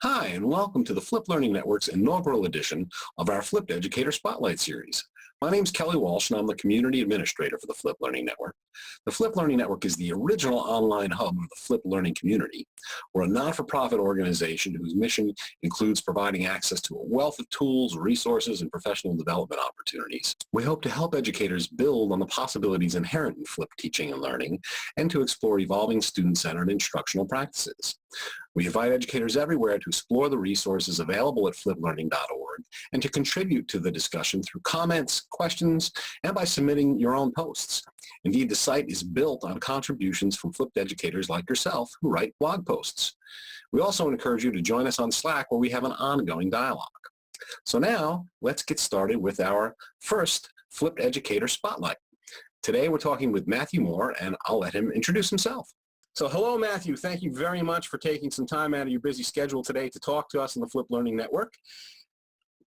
Hi, and welcome to the Flipped Learning Network's inaugural edition of our Flipped Educator Spotlight series. My name is Kelly Walsh, and I'm the Community Administrator for the Flipped Learning Network. The Flipped Learning Network is the original online hub of the Flipped Learning community. We're a not-for-profit organization whose mission includes providing access to a wealth of tools, resources, and professional development opportunities. We hope to help educators build on the possibilities inherent in flipped teaching and learning, and to explore evolving student-centered instructional practices. We invite educators everywhere to explore the resources available at flippedlearning.org and to contribute to the discussion through comments, questions, and by submitting your own posts. Indeed, the site is built on contributions from flipped educators like yourself who write blog posts. We also encourage you to join us on Slack, where we have an ongoing dialogue. So now, let's get started with our first Flipped Educator Spotlight. Today, we're talking with Matthew Moore, and I'll let him introduce himself. So hello, Matthew. Thank you very much for taking some time out of your busy schedule today to talk to us on the Flipped Learning Network.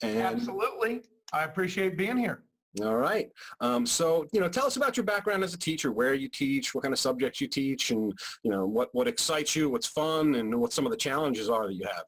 Absolutely. I appreciate being here. All right. So, tell us about your background as a teacher, where you teach, what kind of subjects you teach, and, what excites you, what's fun, and what some of the challenges are that you have.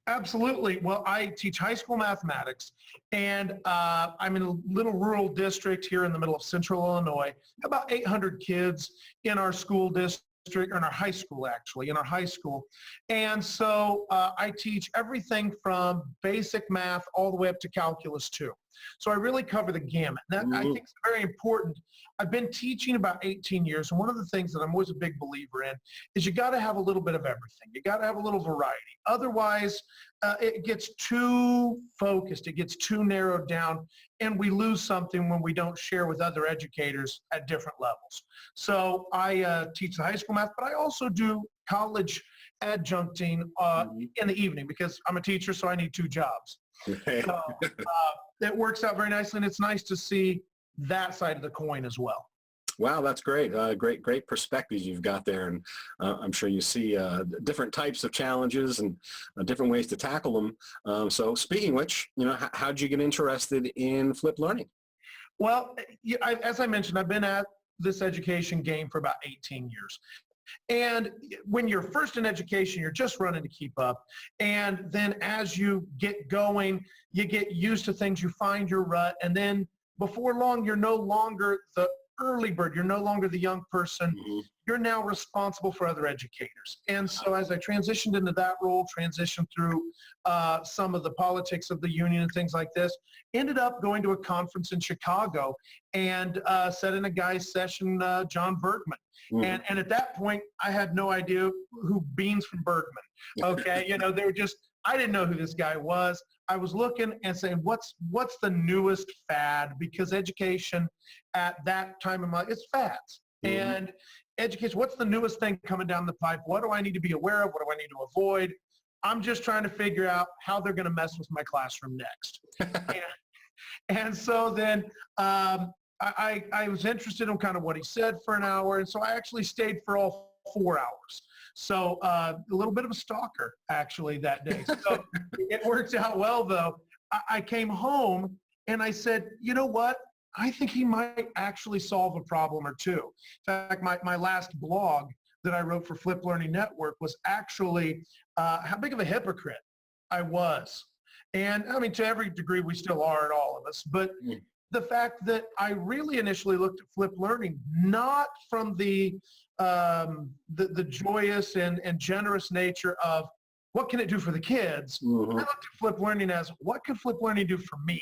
Absolutely. Well, I teach high school mathematics, and I'm in a little rural district here in the middle of central Illinois, about 800 kids in our school district, or in our high school, actually, in our high school. And so I teach everything from basic math all the way up to calculus 2. So I really cover the gamut. That, I think, is very important. I've been teaching about 18 years, and one of the things that I'm always a big believer in is you got to have a little bit of everything. You got to have a little variety. Otherwise, it gets too focused. It gets too narrowed down, and we lose something when we don't share with other educators at different levels. So I teach the high school math, but I also do college adjuncting in the evening because I'm a teacher, so I need 2 jobs. So it works out very nicely, and it's nice to see that side of the coin as well. Wow, that's great. Great perspectives you've got there. And I'm sure you see different types of challenges and different ways to tackle them. So speaking of which, how did you get interested in flipped learning? Well, as I mentioned, I've been at this education game for about 18 years. And when you're first in education, you're just running to keep up. And then as you get going, you get used to things, you find your rut. And then before long, you're no longer the early bird. You're no longer the young person. You're now responsible for other educators. And so as I transitioned into that role, transitioned through some of the politics of the union and things like this, ended up going to a conference in Chicago and sat in a guy's session, John Bergman. And at that point, I had no idea who Beans from Bergman. Okay, they were just, I didn't know who this guy was. I was looking and saying, what's the newest fad? Because education at that time in my, it's fads. And education, what's the newest thing coming down the pipe? What do I need to be aware of? What do I need to avoid? I'm just trying to figure out how they're going to mess with my classroom next. and so then I was interested in kind of what he said for an hour. And so I actually stayed for all 4 hours. So a little bit of a stalker, actually, that day. So it worked out well, though. I came home and I said, you know what? I think he might actually solve a problem or two. In fact, my last blog that I wrote for Flipped Learning Network was actually how big of a hypocrite I was. And I mean, to every degree, we still are, all of us. But the fact that I really initially looked at flipped learning, not from the joyous and generous nature of what can it do for the kids. I looked at flipped learning as what can flipped learning do for me?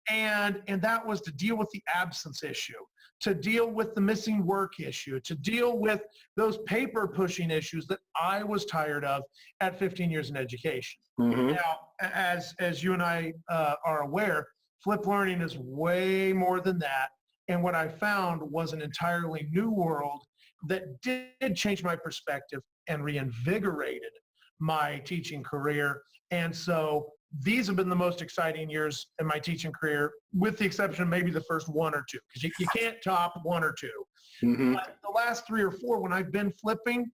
And that was to deal with the absence issue, to deal with the missing work issue, to deal with those paper pushing issues that I was tired of at 15 years in education. Now, as you and I are aware, flipped learning is way more than that. And what I found was an entirely new world that did change my perspective and reinvigorated my teaching career. And so these have been the most exciting years in my teaching career, with the exception of maybe the first 1 or 2, because you can't top 1 or 2. But the last 3 or 4, when I've been flipping,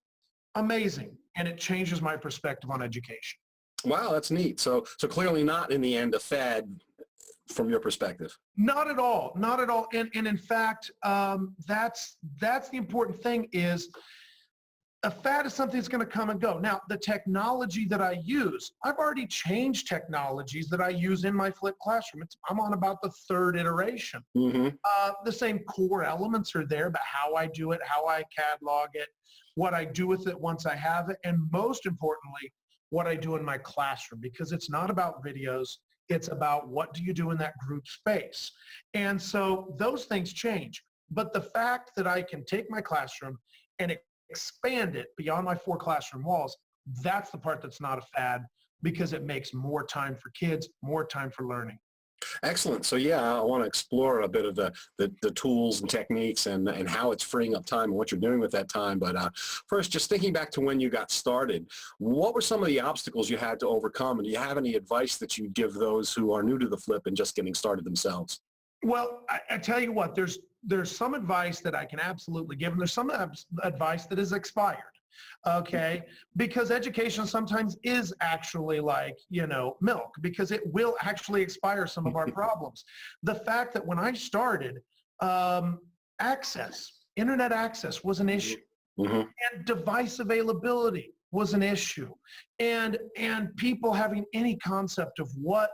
amazing. And it changes my perspective on education. Wow, that's neat. So clearly not in the end a fad from your perspective. Not at all. Not at all. And in fact, that's the important thing is a fad is something that's going to come and go. Now, the technology that I use, I've already changed technologies that I use in my flipped classroom. I'm on about the third iteration. The same core elements are there, but how I do it, how I catalog it, what I do with it once I have it, and most importantly, what I do in my classroom, because it's not about videos. It's about what do you do in that group space. And so those things change. But the fact that I can take my classroom and expand it beyond my 4 classroom walls, that's the part that's not a fad, because it makes more time for kids, more time for learning. Excellent. So yeah, I want to explore a bit of the tools and techniques and how it's freeing up time and what you're doing with that time. But first, just thinking back to when you got started, what were some of the obstacles you had to overcome? And do you have any advice that you give those who are new to the flip and just getting started themselves? Well, I tell you what, there's some advice that I can absolutely give, and there's some advice that is expired. Okay, because education sometimes is actually like, milk, because it will actually expire some of our problems. The fact that when I started, internet access was an issue, and device availability was an issue, and people having any concept of what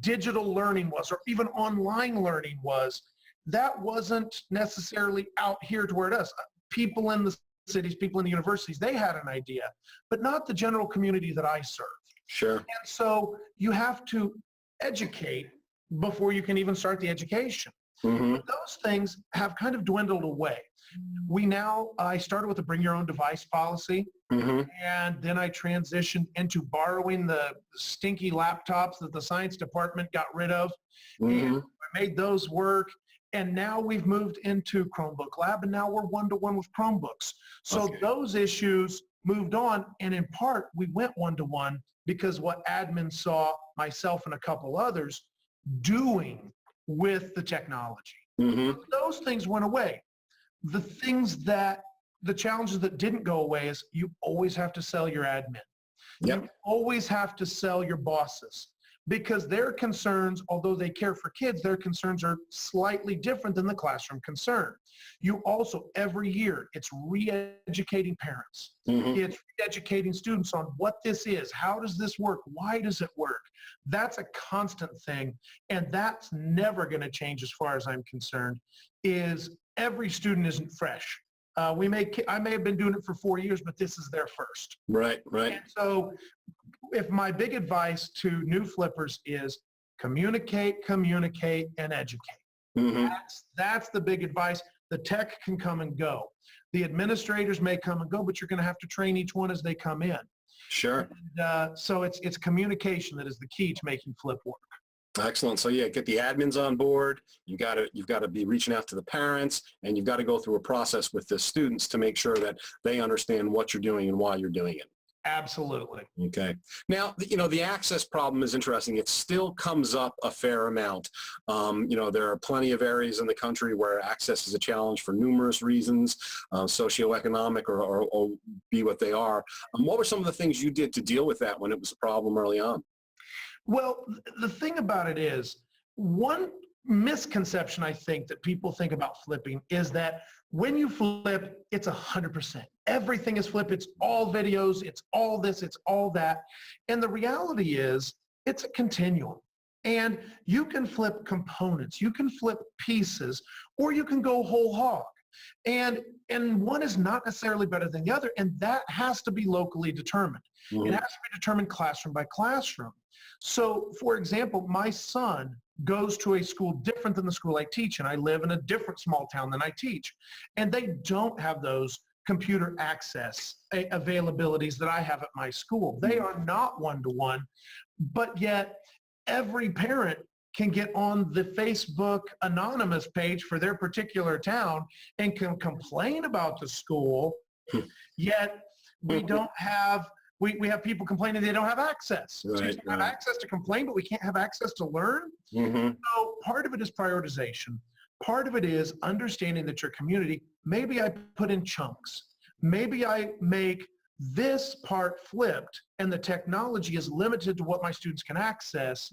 digital learning was, or even online learning was, that wasn't necessarily out here to where it is. People in the cities, people in the universities, they had an idea, but not the general community that I serve. Sure. And so you have to educate before you can even start the education. But those things have kind of dwindled away. I started with a bring your own device policy, and then I transitioned into borrowing the stinky laptops that the science department got rid of, and I made those work. And now we've moved into Chromebook Lab, and now we're one-to-one with Chromebooks. So those issues moved on, and in part, we went one-to-one because what admin saw myself and a couple others doing with the technology. Those things went away. The challenges that didn't go away is you always have to sell your admin. You always have to sell your bosses, because their concerns, although they care for kids, their concerns are slightly different than the classroom concern. You also, every year, it's re-educating parents. It's re-educating students on what this is. How does this work? Why does it work? That's a constant thing, and that's never going to change as far as I'm concerned, is every student isn't fresh. I may have been doing it for 4 years, but this is their first. Right. And so if my big advice to new flippers is communicate, and educate. That's the big advice. The tech can come and go. The administrators may come and go, but you're going to have to train each one as they come in. Sure. And, so it's communication that is the key to making flip work. Excellent. So yeah, get the admins on board. You've got to be reaching out to the parents, and you've got to go through a process with the students to make sure that they understand what you're doing and why you're doing it. Absolutely. Okay. Now, the access problem is interesting. It still comes up a fair amount. There are plenty of areas in the country where access is a challenge for numerous reasons, socioeconomic or be what they are. What were some of the things you did to deal with that when it was a problem early on? Well, the thing about it is, one misconception I think that people think about flipping is that when you flip, it's 100%. Everything is flip. It's all videos. It's all this. It's all that. And the reality is, it's a continuum. And you can flip components. You can flip pieces, or you can go whole hog. And one is not necessarily better than the other, and that has to be locally determined. It has to be determined classroom by classroom. So, for example, my son goes to a school different than the school I teach, and I live in a different small town than I teach. And they don't have those computer access availabilities that I have at my school. They are not one-to-one, but yet every parent can get on the Facebook anonymous page for their particular town and can complain about the school, yet we don't have we have people complaining they don't have access. So you can have access to complain, but we can't have access to learn. So part of it is prioritization. Part of it is understanding that your community, maybe I put in chunks. Maybe I make this part flipped and the technology is limited to what my students can access.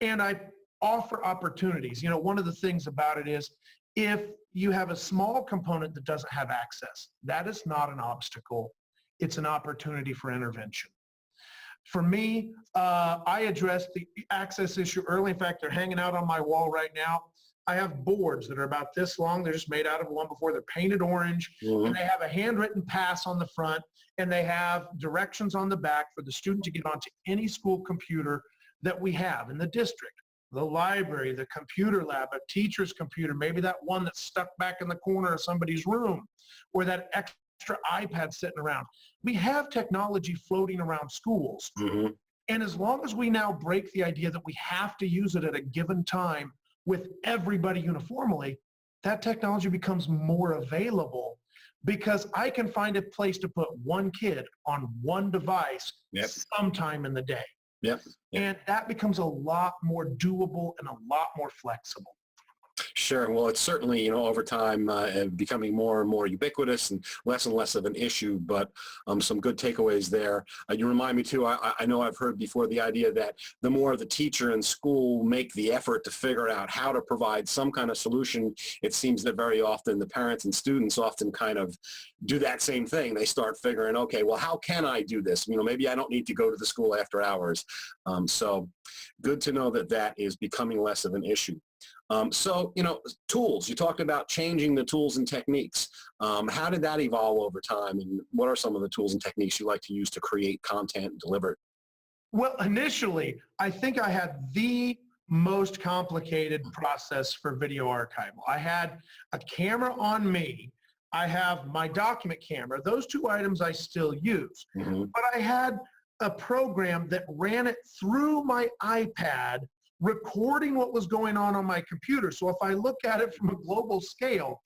And I offer opportunities. One of the things about it is if you have a small component that doesn't have access, that is not an obstacle. It's an opportunity for intervention. For me, I addressed the access issue early. In fact, they're hanging out on my wall right now. I have boards that are about this long. They're just made out of one before. They're painted orange, and they have a handwritten pass on the front, and they have directions on the back for the student to get onto any school computer that we have in the district. The library, the computer lab, a teacher's computer, maybe that one that's stuck back in the corner of somebody's room, or that extra iPad sitting around. We have technology floating around schools. And as long as we now break the idea that we have to use it at a given time with everybody uniformly, that technology becomes more available, because I can find a place to put one kid on one device sometime in the day. And that becomes a lot more doable and a lot more flexible. Sure. Well, it's certainly, over time becoming more and more ubiquitous and less of an issue, but some good takeaways there. You remind me too, I know I've heard before the idea that the more the teacher and school make the effort to figure out how to provide some kind of solution, it seems that very often the parents and students often kind of do that same thing. They start figuring, okay, well, how can I do this? Maybe I don't need to go to the school after hours. So good to know that that is becoming less of an issue. So, tools, you talked about changing the tools and techniques. How did that evolve over time, and what are some of the tools and techniques you like to use to create content and deliver it? Well, initially, I think I had the most complicated process for video archival. I had a camera on me. I have my document camera. Those two items I still use. But I had a program that ran it through my iPad, recording what was going on my computer. So if I look at it from a global scale,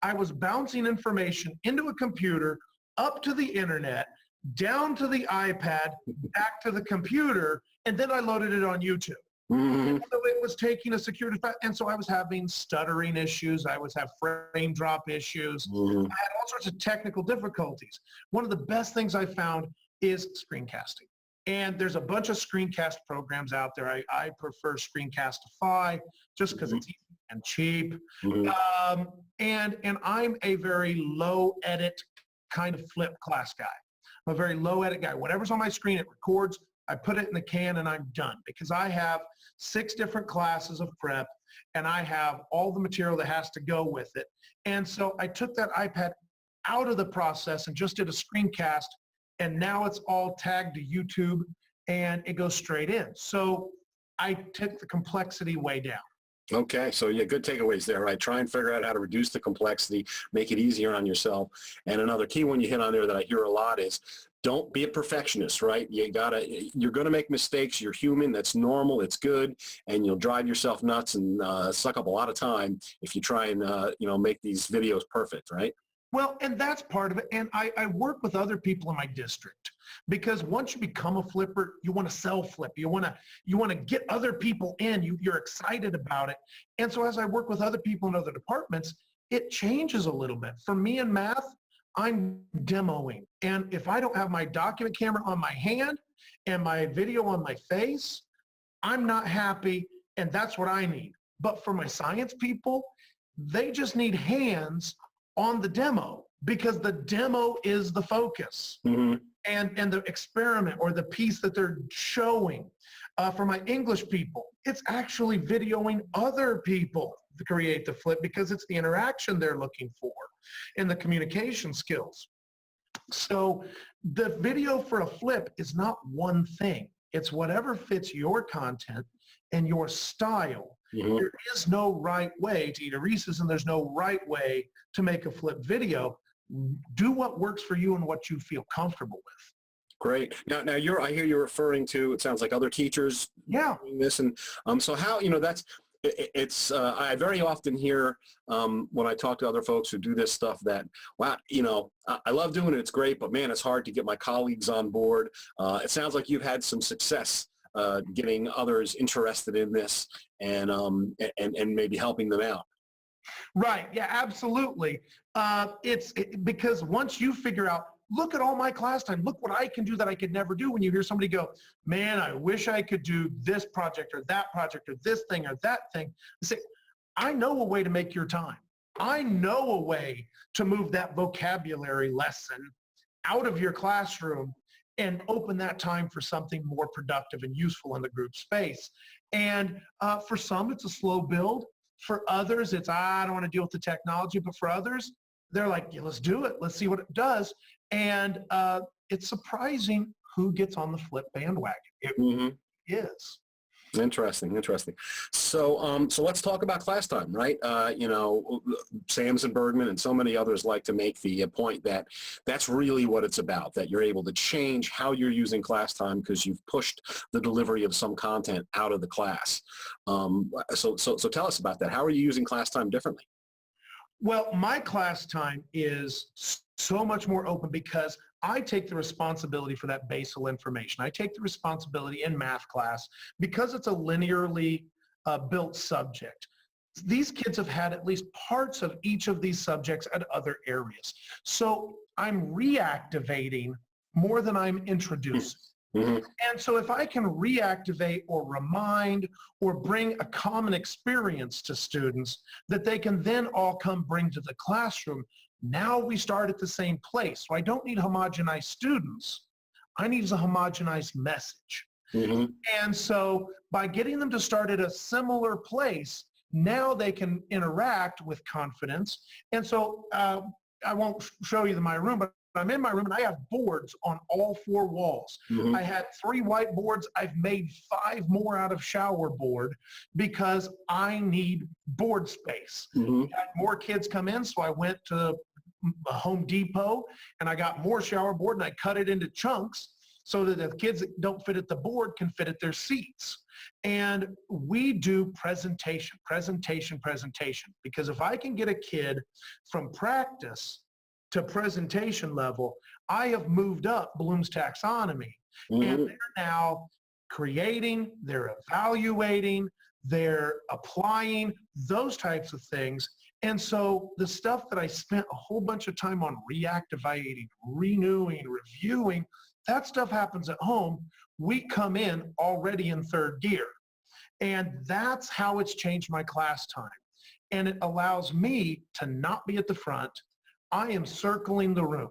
I was bouncing information into a computer, up to the internet, down to the iPad, back to the computer, and then I loaded it on YouTube. And so it was taking a security, and so I was having stuttering issues. I was having frame drop issues. I had all sorts of technical difficulties. One of the best things I found is screencasting. And there's a bunch of screencast programs out there. I prefer Screencastify just because it's easy and cheap. And I'm a very low edit kind of flip class guy. I'm a very low edit guy. Whatever's on my screen, it records. I put it in the can and I'm done, because I have 6 different classes of prep and I have all the material that has to go with it. And so I took that iPad out of the process and just did a screencast, and now it's all tagged to YouTube and it goes straight in. So I took the complexity way down. Okay, so yeah, good takeaways there, right? Try and figure out how to reduce the complexity, make it easier on yourself. And another key one you hit on there that I hear a lot is don't be a perfectionist, right? You're gonna make mistakes. You're human. That's normal. It's good, and you'll drive yourself nuts and suck up a lot of time if you try and make these videos perfect, right? Well, and that's part of it. And I work with other people in my district, because once you become a flipper, you want to sell flip. You want to get other people in. You're excited about it. And so as I work with other people in other departments, it changes a little bit. For me in math, I'm demoing. And if I don't have my document camera on my hand and my video on my face, I'm not happy. And that's what I need. But for my science people, they just need hands on the demo, because the demo is the focus and the experiment or the piece that they're showing. For my English people, it's actually videoing other people to create the flip, because it's the interaction they're looking for and the communication skills. So the video for a flip is not one thing. It's whatever fits your content and your style. There is no right way to eat a Reese's, and there's no right way to make a flip video. Do what works for you and what you feel comfortable with. Great. Now I hear you're referring to, it sounds like other teachers doing this, and so how, I very often hear when I talk to other folks who do this stuff that, wow, I love doing it. It's great, but man, it's hard to get my colleagues on board. It sounds like you've had some success getting others interested in this and maybe helping them out. Right. Yeah, absolutely. Because once you figure out, look at all my class time, look what I can do that I could never do. When you hear somebody go, man, I wish I could do this project or that project or this thing or that thing. I say, I know a way to make your time. I know a way to move that vocabulary lesson out of your classroom and open that time for something more productive and useful in the group space. And for some, it's a slow build. For others, it's, I don't want to deal with the technology. But for others, they're like, yeah, let's do it. Let's see what it does. And it's surprising who gets on the Flip bandwagon. It is. Interesting, interesting. So, so let's talk about class time, right? You know, Samson Bergman and so many others like to make the point that that's really what it's about, that you're able to change how you're using class time because you've pushed the delivery of some content out of the class. So tell us about that. How are you using class time differently? Well, my class time is so much more open because I take the responsibility for that basal information. I take the responsibility in math class because it's a linearly built subject. These kids have had at least parts of each of these subjects at other areas. So I'm reactivating more than I'm introducing. And so if I can reactivate or remind or bring a common experience to students that they can then all come bring to the classroom, now we start at the same place. So I don't need homogenized students. I need a homogenized message. And so by getting them to start at a similar place, now they can interact with confidence. And so I won't show you my room, but I'm in my room and I have boards on all 4 walls. I had 3 whiteboards. I've made 5 more out of shower board because I need board space. I had more kids come in, so I went to Home Depot and I got more shower board and I cut it into chunks so that the kids that don't fit at the board can fit at their seats. And we do presentation, because if I can get a kid from practice to presentation level, I have moved up Bloom's taxonomy. And they're now creating, they're evaluating, they're applying, those types of things. And so the stuff that I spent a whole bunch of time on reactivating, renewing, reviewing, that stuff happens at home. We come in already in 3rd gear. And that's how it's changed my class time. And it allows me to not be at the front. I am circling the room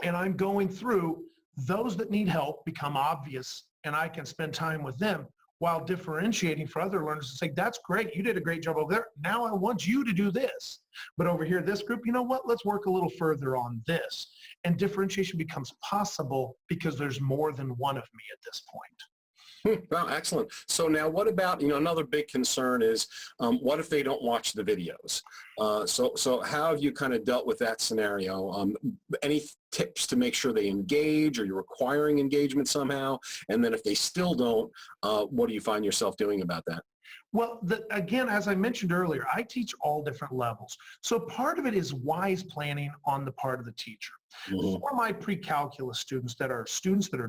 and I'm going through those that need help become obvious and I can spend time with them while differentiating for other learners and say, that's great. You did a great job over there. Now I want you to do this. But over here, this group, you know what? Let's work a little further on this. And differentiation becomes possible because there's more than one of me at this point. Well, excellent. So now what about, another big concern is what if they don't watch the videos? So how have you kind of dealt with that scenario? Any tips to make sure they engage, or you're requiring engagement somehow? And then if they still don't, what do you find yourself doing about that? Well, again, as I mentioned earlier, I teach all different levels. So part of it is wise planning on the part of the teacher. For my pre-calculus students that are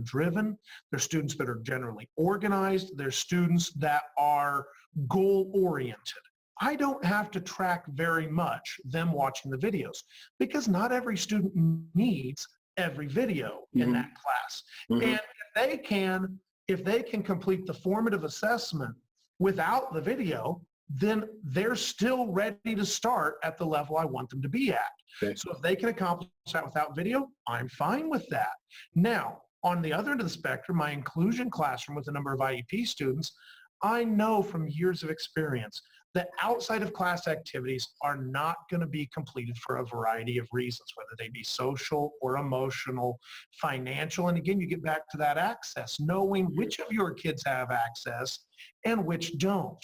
driven, they're students that are generally organized, they're students that are goal-oriented. I don't have to track very much them watching the videos because not every student needs every video in that class. And if they can complete the formative assessment without the video, then they're still ready to start at the level I want them to be at. Okay. So if they can accomplish that without video, I'm fine with that. Now, on the other end of the spectrum, my inclusion classroom with a number of IEP students, I know from years of experience that outside of class activities are not going to be completed for a variety of reasons, whether they be social or emotional, financial. And again, you get back to that access, knowing which of your kids have access and which don't.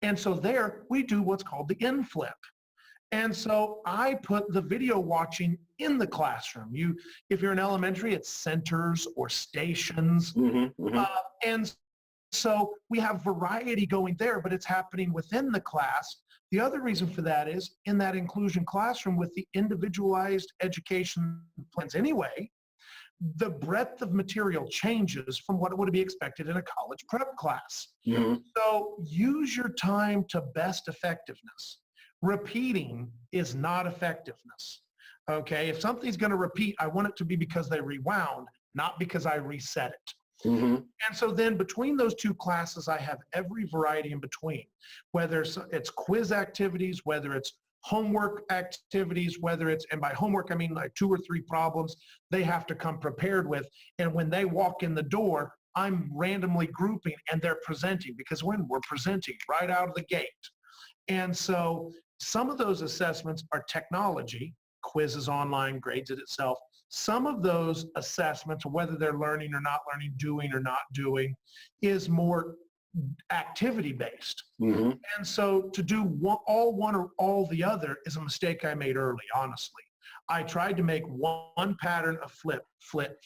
And so there we do what's called the in-flip. And so I put the video watching in the classroom. If you're in elementary, it's centers or stations. And so we have variety going there, but it's happening within the class. The other reason for that is in that inclusion classroom with the individualized education plans anyway, the breadth of material changes from what would be expected in a college prep class. So use your time to best effectiveness. Repeating is not effectiveness. Okay, if something's going to repeat, I want it to be because they rewound, not because I reset it. And so then between those 2 classes, I have every variety in between, whether it's quiz activities, whether it's homework activities, whether it's, and by homework, I mean like 2 or 3 problems they have to come prepared with. And when they walk in the door, I'm randomly grouping and they're presenting, because when we're presenting right out of the gate. And so some of those assessments are technology, quizzes online, grades it itself. Some of those assessments, whether they're learning or not learning, doing or not doing, is more activity based. Mm-hmm. And so to do all one or all the other is a mistake I made early, honestly. I tried to make one pattern of flip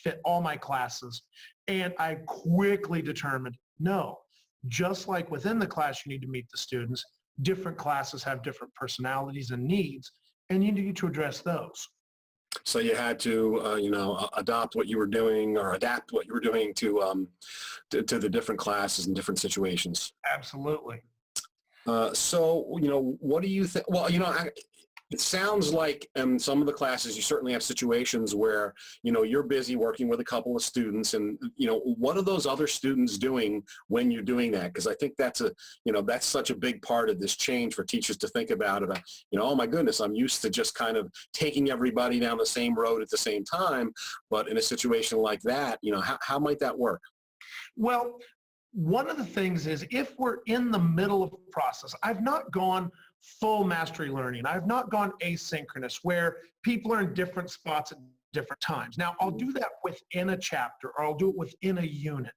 fit all my classes. And I quickly determined, no, just like within the class, you need to meet the students. Different classes have different personalities and needs, and you need to address those. So you had to, adopt what you were doing or adapt what you were doing to the different classes and different situations. Absolutely. So, what do you think? Well, it sounds like in some of the classes, you certainly have situations where, you're busy working with a couple of students and, what are those other students doing when you're doing that? Because I think that's that's such a big part of this change for teachers to think about, oh my goodness, I'm used to just kind of taking everybody down the same road at the same time. But in a situation like that, how might that work? Well, one of the things is if we're in the middle of a process, I've not gone full mastery learning. I've not gone asynchronous where people are in different spots at different times. Now, I'll do that within a chapter or I'll do it within a unit,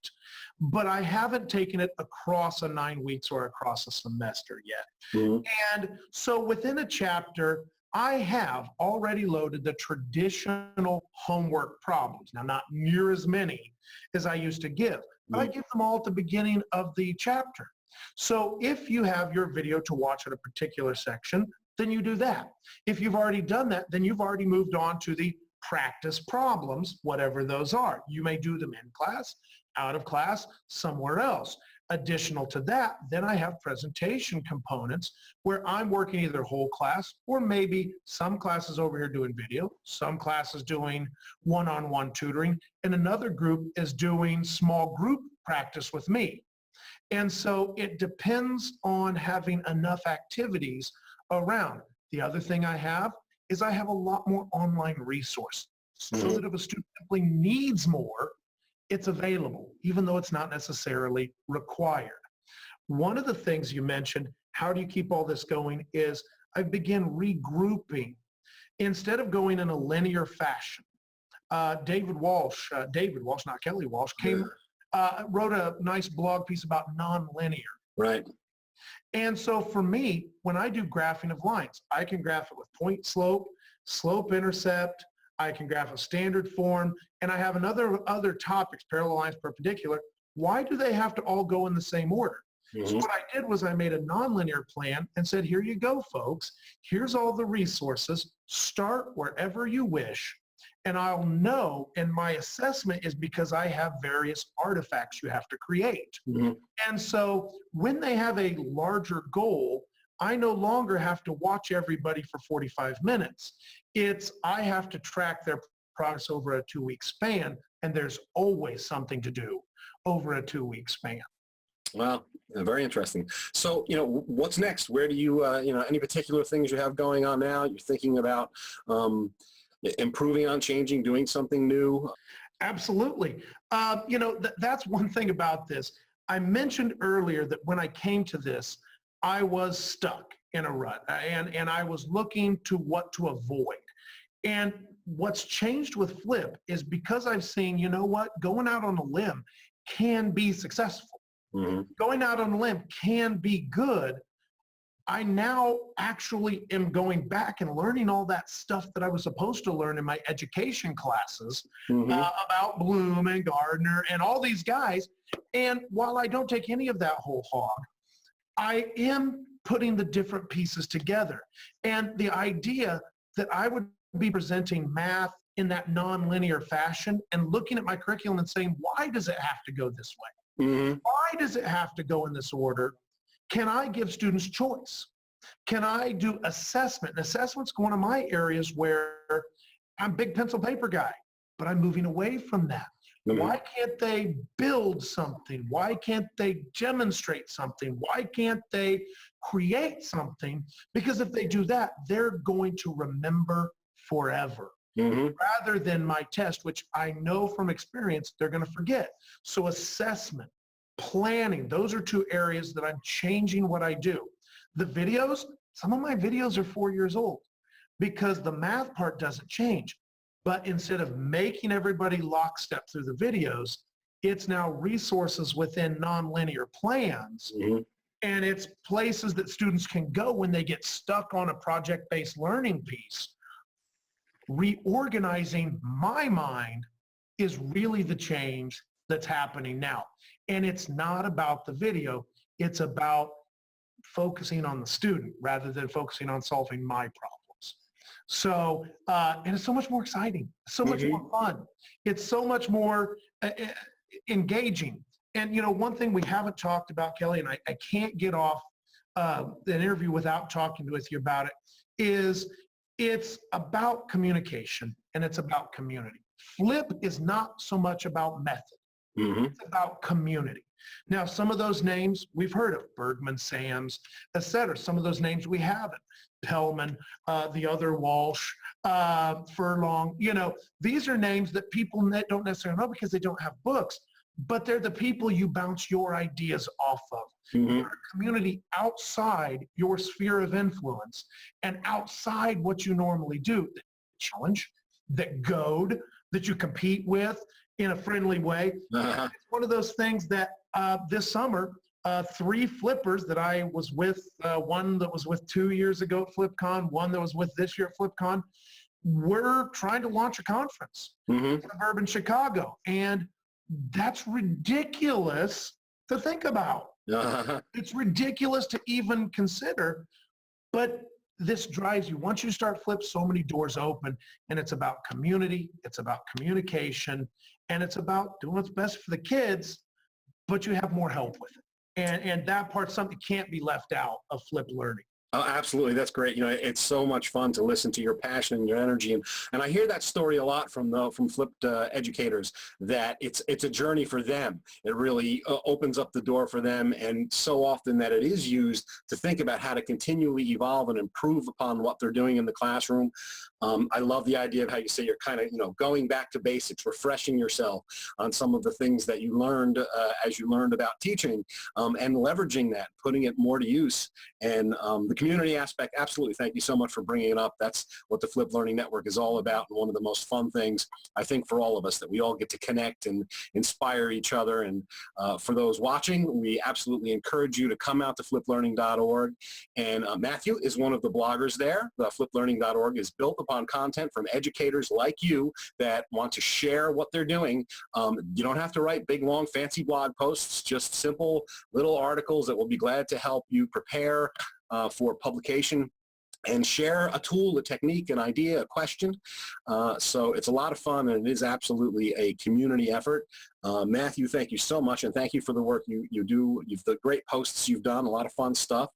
but I haven't taken it across a 9 weeks or across a semester yet. Mm-hmm. And so within a chapter, I have already loaded the traditional homework problems. Now, not near as many as I used to give, but I give them all at the beginning of the chapter. So if you have your video to watch at a particular section, then you do that. If you've already done that, then you've already moved on to the practice problems, whatever those are. You may do them in class, out of class, somewhere else. Additional to that, then I have presentation components where I'm working either whole class or maybe some classes over here doing video, some classes doing one-on-one tutoring, and another group is doing small group practice with me. And so it depends on having enough activities around. The other thing I have is I have a lot more online resources so that if a student simply needs more, it's available, even though it's not necessarily required. One of the things you mentioned, how do you keep all this going, is I begin regrouping instead of going in a linear fashion. David Walsh, not Kelly Walsh, wrote a nice blog piece about nonlinear. Right. And so for me, when I do graphing of lines, I can graph it with point slope, slope intercept, I can graph a standard form, and I have other topics, parallel lines, perpendicular. Why do they have to all go in the same order? Mm-hmm. So what I did was I made a nonlinear plan and said, here you go, folks. Here's all the resources. Start wherever you wish. And I'll know, and my assessment is because I have various artifacts you have to create. Mm-hmm. And so when they have a larger goal, I no longer have to watch everybody for 45 minutes. I have to track their progress over a 2-week span, and there's always something to do over a 2-week span. Wow, very interesting. So, what's next? Where do you, any particular things you have going on now? You're thinking about improving on, changing, doing something new? Absolutely. That's one thing about this. I mentioned earlier that when I came to this, I was stuck in a rut and I was looking to what to avoid. And what's changed with Flip is because I've seen, going out on a limb can be successful. Mm-hmm. Going out on a limb can be good. I now actually am going back and learning all that stuff that I was supposed to learn in my education classes about Bloom and Gardner and all these guys. And while I don't take any of that whole hog, I am putting the different pieces together. And the idea that I would be presenting math in that nonlinear fashion and looking at my curriculum and saying, why does it have to go this way? Mm-hmm. Why does it have to go in this order? Can I give students choice? Can I do assessment? And assessment's one of my areas where I'm a big pencil paper guy, but I'm moving away from that. Why can't they build something? Why can't they demonstrate something? Why can't they create something? Because if they do that, they're going to remember forever. Rather than my test, which I know from experience, they're going to forget. So assessment, planning, those are two areas that I'm changing what I do. The videos, some of my videos are 4 years old because the math part doesn't change. But instead of making everybody lockstep through the videos, it's now resources within nonlinear plans. And it's places that students can go when they get stuck on a project-based learning piece. Reorganizing my mind is really the change that's happening now. And it's not about the video. It's about focusing on the student rather than focusing on solving my problems. So, and it's so much more exciting, so much more fun. It's so much more engaging. And, you know, one thing we haven't talked about, Kelly, and I can't get off an interview without talking with you about it, is it's about communication and it's about community. Flip is not so much about method. It's about community. Now, some of those names we've heard of, Bergman, Sams, etc. Some of those names we haven't. Pellman, the other Walsh, Furlong, you know, these are names that people don't necessarily know because they don't have books, but they're the people you bounce your ideas off of. You're a community outside your sphere of influence and outside what you normally do. That challenge, that goad, that you compete with in a friendly way. It's one of those things that this summer, 3 flippers that I was with, one that was with 2 years ago at FlipCon, one that was with this year at FlipCon, we're trying to launch a conference in suburban Chicago. And that's ridiculous to think about. It's ridiculous to even consider, but this drives you. Once you start Flip, so many doors open, and it's about community, it's about communication, and it's about doing what's best for the kids, but you have more help with it. And that part's something that can't be left out of Flip learning. Oh, absolutely. That's great. You know, it's so much fun to listen to your passion and your energy. And I hear that story a lot from flipped educators, that it's a journey for them. It really opens up the door for them. And so often that it is used to think about how to continually evolve and improve upon what they're doing in the classroom. I love the idea of how you say you're kind of, you know, going back to basics, refreshing yourself on some of the things that you learned as you learned about teaching, and leveraging that, putting it more to use. And the community aspect, absolutely. Thank you so much for bringing it up. That's what the Flipped Learning Network is all about. And one of the most fun things, I think, for all of us, that we all get to connect and inspire each other. And for those watching, we absolutely encourage you to come out to fliplearning.org. And Matthew is one of the bloggers there. Fliplearning.org is built upon content from educators like you that want to share what they're doing. You don't have to write big, long, fancy blog posts, just simple little articles that will be glad to help you prepare for publication and share a tool, a technique, an idea, a question. So it's a lot of fun, and it is absolutely a community effort. Matthew, thank you so much, and thank you for the work you do. The great posts you've done, a lot of fun stuff,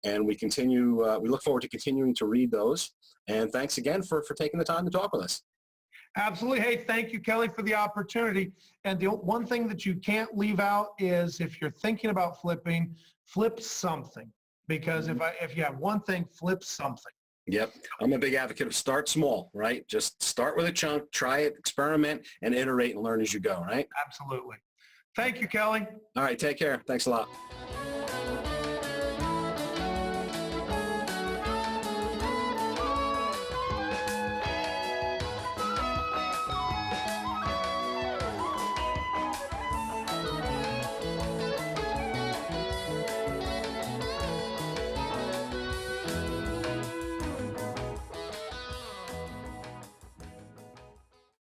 and we look forward to continuing to read those. And thanks again for taking the time to talk with us. Absolutely. Hey, thank you, Kelly, for the opportunity. And the one thing that you can't leave out is, if you're thinking about flipping, flip something. Because if you have one thing, flip something. Yep. I'm a big advocate of start small, right? Just start with a chunk, try it, experiment, and iterate and learn as you go, right? Absolutely. Thank you, Kelly. All right. Take care. Thanks a lot.